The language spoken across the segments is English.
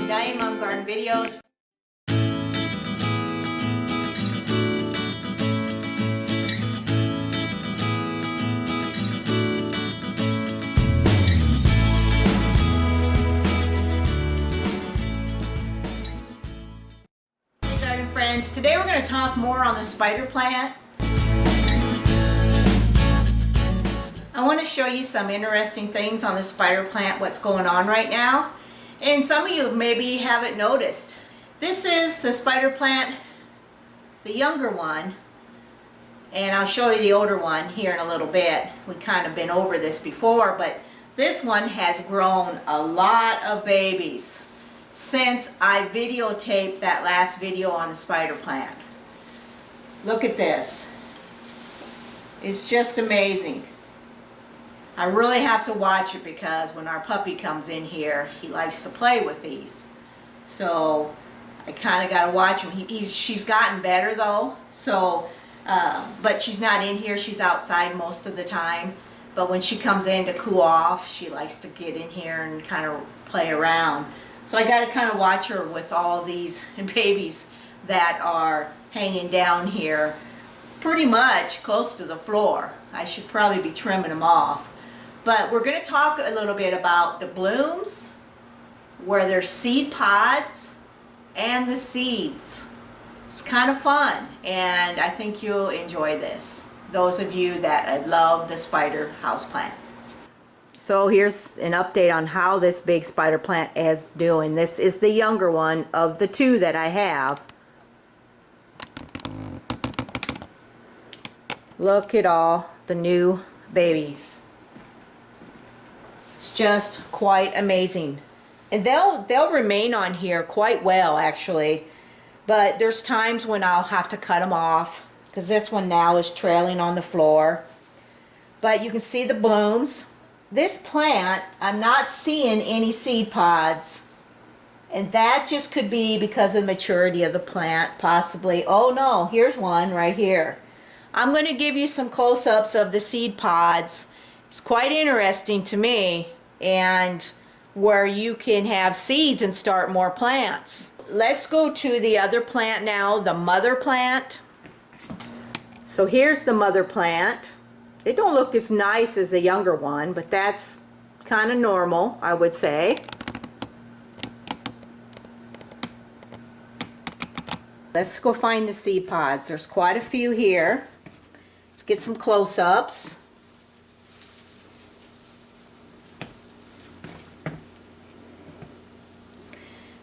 Diane Mom Garden Videos. Hey garden friends, today we're going to talk more on the spider plant. I want to show you some interesting things on the spider plant, what's going on right now. And some of you maybe haven't noticed. This is the spider plant, the younger one, and I'll show you the older one here in a little bit. We kind of been over this before, but this one has grown a lot of babies since I videotaped that last video on the spider plant. Look at this. It's just amazing. I really have to watch it because when our puppy comes in here, he likes to play with these. So I kind of got to watch him. She's gotten better though. So, but she's not in here. She's outside most of the time. But when she comes in to cool off, she likes to get in here and kind of play around. So I got to kind of watch her with all these babies that are hanging down here pretty much close to the floor. I should probably be trimming them off. But we're going to talk a little bit about the blooms, where there's seed pods, and the seeds. It's kind of fun, and I think you'll enjoy this. Those of you that love the spider houseplant. So here's an update on how this big spider plant is doing. This is the younger one of the two that I have. Look at all the new babies. It's just quite amazing. And they'll remain on here quite well actually, but there's times when I'll have to cut them off because this one now is trailing on the floor. But you can see the blooms. This plant, I'm not seeing any seed pods, and that just could be because of the maturity of the plant, possibly. Oh no, here's one right here. I'm going to give you some close-ups of the seed pods. It's quite interesting to me, and where you can have seeds and start more plants. Let's go to the other plant now, the mother plant. So here's the mother plant. They don't look as nice as the younger one, but that's kind of normal, I would say. Let's go find the seed pods. There's quite a few here. Let's get some close-ups.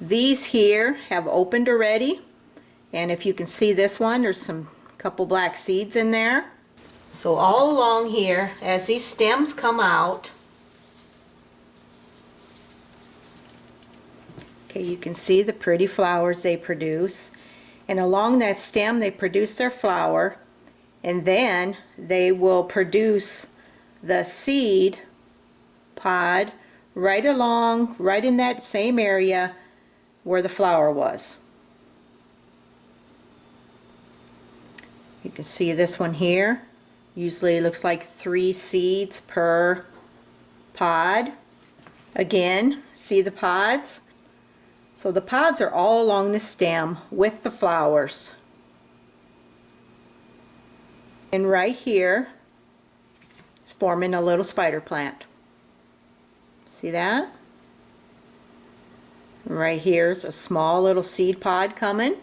These here have opened already, and if you can see this one, there's some couple black seeds in there. So all along here, as these stems come out, okay, you can see the pretty flowers they produce, and along that stem they produce their flower, and then they will produce the seed pod right along, right in that same area where the flower was. You can see this one here. Usually it looks like 3 seeds per pod. Again, see the pods? So the pods are all along the stem with the flowers. And right here is forming a little spider plant. See that? Right here's a small little seed pod coming.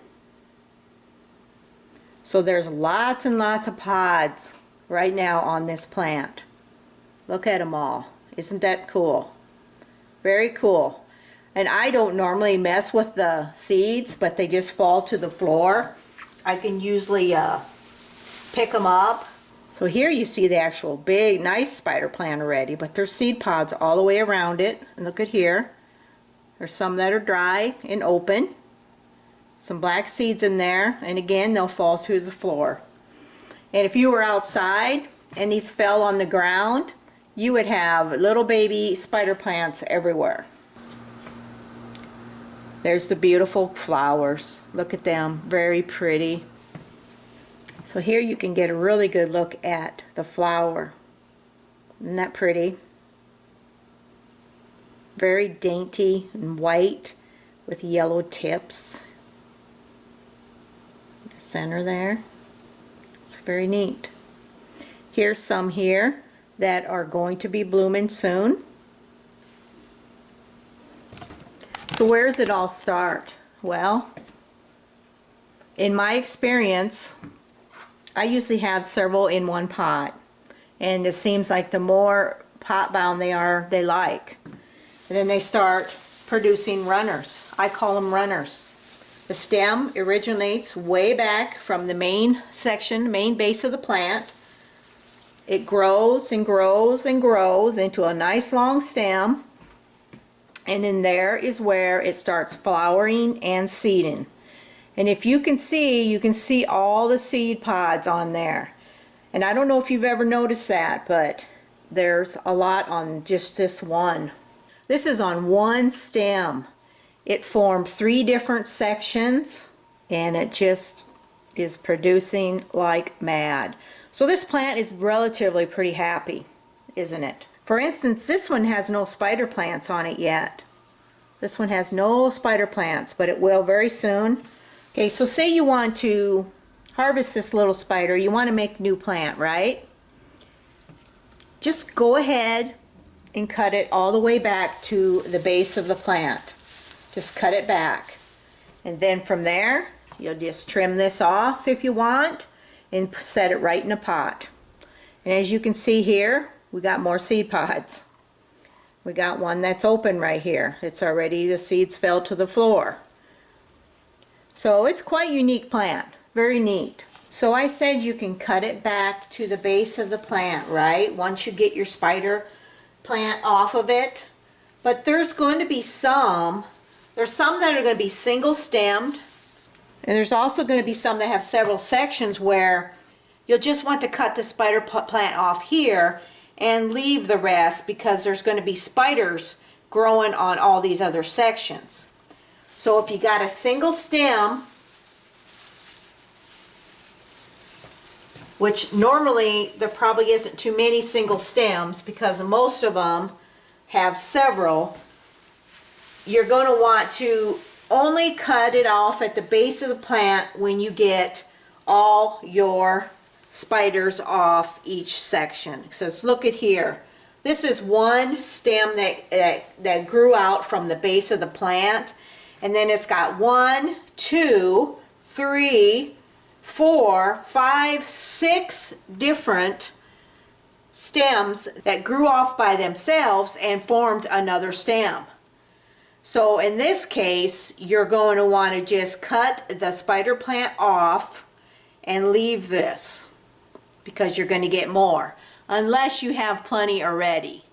So there's lots and lots of pods right now on this plant. Look at them all. Isn't that cool? Very cool. And I don't normally mess with the seeds, but they just fall to the floor. I can usually pick them up. So here you see the actual big nice spider plant already, but there's seed pods all the way around it. And look at here. There's some that are dry and open. Some black seeds in there, and again they'll fall through the floor. And if you were outside and these fell on the ground, you would have little baby spider plants everywhere. There's the beautiful flowers. Look at them, very pretty. So here you can get a really good look at the flower. Isn't that pretty? Very dainty and white with yellow tips. The center there. It's very neat. Here's some here that are going to be blooming soon. So where does it all start? Well, in my experience, I usually have several in one pot. And it seems like the more pot bound they are, they like. And then they start producing runners. I call them runners. The stem originates way back from the main section, main base of the plant. It grows and grows and grows into a nice long stem. And in there is where it starts flowering and seeding. And if you can see all the seed pods on there. And I don't know if you've ever noticed that, but there's a lot on just this one. This is on one stem. It formed 3 different sections, and it just is producing like mad. So this plant is relatively pretty happy, isn't it? For instance, this one has no spider plants on it yet. This one has no spider plants, but it will very soon. Okay, so say you want to harvest this little spider, you want to make a new plant, right? Just go ahead and cut it all the way back to the base of the plant. Just cut it back. And then from there, you'll just trim this off if you want and set it right in a pot. And as you can see here, we got more seed pods. We got one that's open right here. It's already, the seeds fell to the floor. So it's quite a unique plant. Very neat. So I said you can cut it back to the base of the plant, right? Once you get your spider plant off of it. But there's going to be there's some that are going to be single stemmed. And there's also going to be some that have several sections where you'll just want to cut the spider plant off here and leave the rest because there's going to be spiders growing on all these other sections. So if you got a single stem, which normally there probably isn't too many single stems because most of them have several, you're going to want to only cut it off at the base of the plant when you get all your spiders off each section. So let's look at here. This is one stem that grew out from the base of the plant, and then it's got 1, 2, 3, 4, 5, 6 different stems that grew off by themselves and formed another stem. So in this case, you're going to want to just cut the spider plant off and leave this because you're going to get more. Unless you have plenty already,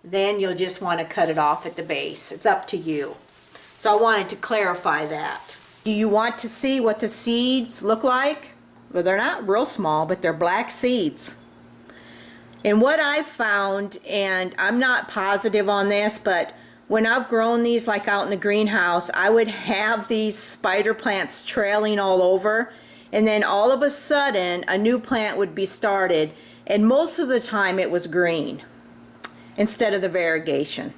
then you'll just want to cut it off at the base. It's up to you. So I wanted to clarify that. Do you want to see what the seeds look like? Well, they're not real small, but they're black seeds. And what I've found, and I'm not positive on this, but when I've grown these like out in the greenhouse, I would have these spider plants trailing all over, and then all of a sudden a new plant would be started, and most of the time it was green instead of the variegation.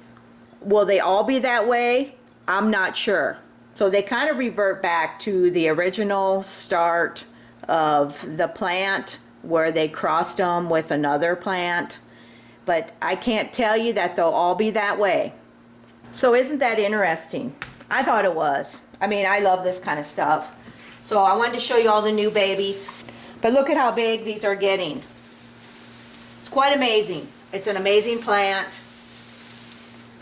Will they all be that way? I'm not sure. So they kind of revert back to the original start of the plant where they crossed them with another plant, but I can't tell you that they'll all be that way. So isn't that interesting? I thought it was. I mean, I love this kind of stuff. So I wanted to show you all the new babies. But look at how big these are getting. It's quite amazing. It's an amazing plant.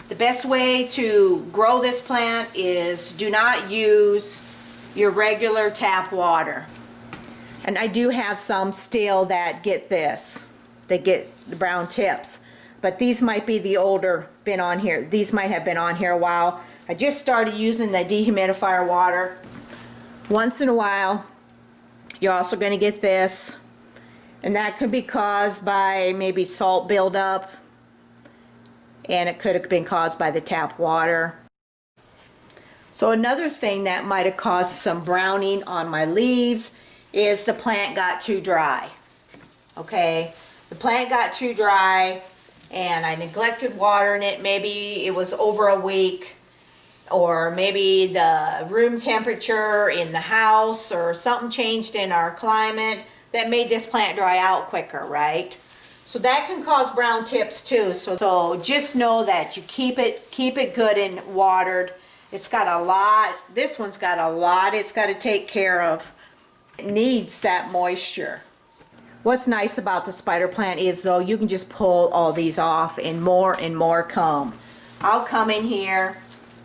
The best way to grow this plant is do not use your regular tap water. And I do have some still that get this. They get the brown tips. But these might be the older, been on here. These might have been on here a while. I just started using the dehumidifier water. Once in a while, you're also going to get this. And that could be caused by maybe salt buildup. And it could have been caused by the tap water. So another thing that might have caused some browning on my leaves is the plant got too dry. Okay, the plant got too dry and I neglected watering it. Maybe it was over a week. or maybe the room temperature in the house or something changed in our climate that made this plant dry out quicker, right? So that can cause brown tips too. So just know that you keep it good and watered. It's got a lot, this one's got a lot it's got to take care of. It needs that moisture. What's nice about the spider plant is though, you can just pull all these off and more come. I'll come in here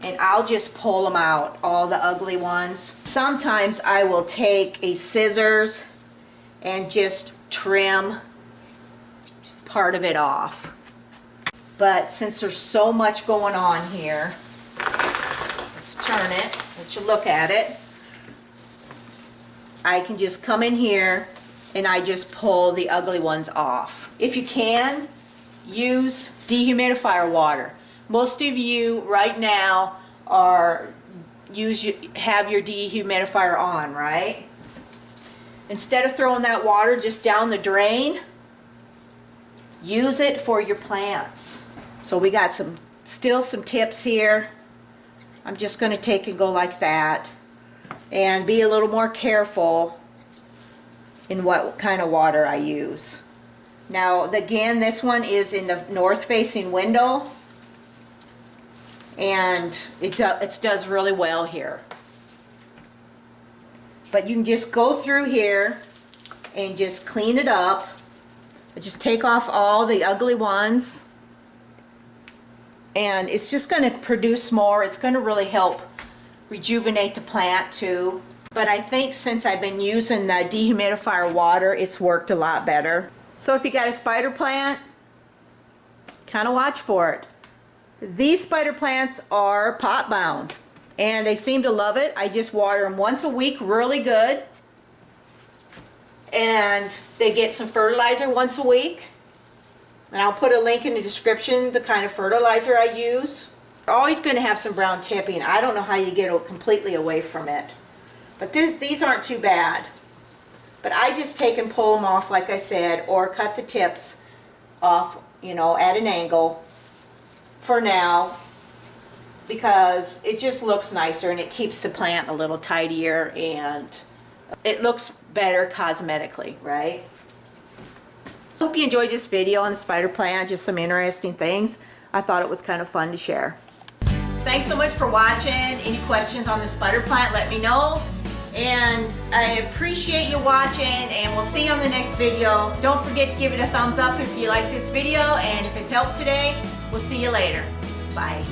and I'll just pull them out, all the ugly ones. Sometimes I will take a scissors and just trim part of it off. But since there's so much going on here, let's turn it, let you look at it. I can just come in here and I just pull the ugly ones off. If you can, use dehumidifier water. Most of you right now have your dehumidifier on, right? Instead of throwing that water just down the drain, use it for your plants. So we got still some tips here. I'm just going to take and go like that and be a little more careful in what kind of water I use. Now again, this one is in the north facing window, and it does really well here. But you can just go through here and just clean it up. Just take off all the ugly ones, and it's just going to produce more. It's going to really help rejuvenate the plant too. But I think since I've been using the dehumidifier water, it's worked a lot better. So if you got a spider plant, kind of watch for it. These spider plants are pot bound and they seem to love it. I just water them once a week really good, and they get some fertilizer once a week, and I'll put a link in the description the kind of fertilizer I use. You're always going to have some brown tipping. I don't know how you get completely away from it, but these aren't too bad. But I just take and pull them off like I said, or cut the tips off, you know, at an angle for now, because it just looks nicer and it keeps the plant a little tidier and it looks better cosmetically, right? Hope you enjoyed this video on the spider plant, just some interesting things. I thought it was kind of fun to share. Thanks so much for watching. Any questions on the spider plant, let me know. And I appreciate you watching, and we'll see you on the next video. Don't forget to give it a thumbs up if you like this video, and if it's helped today, we'll see you later. Bye.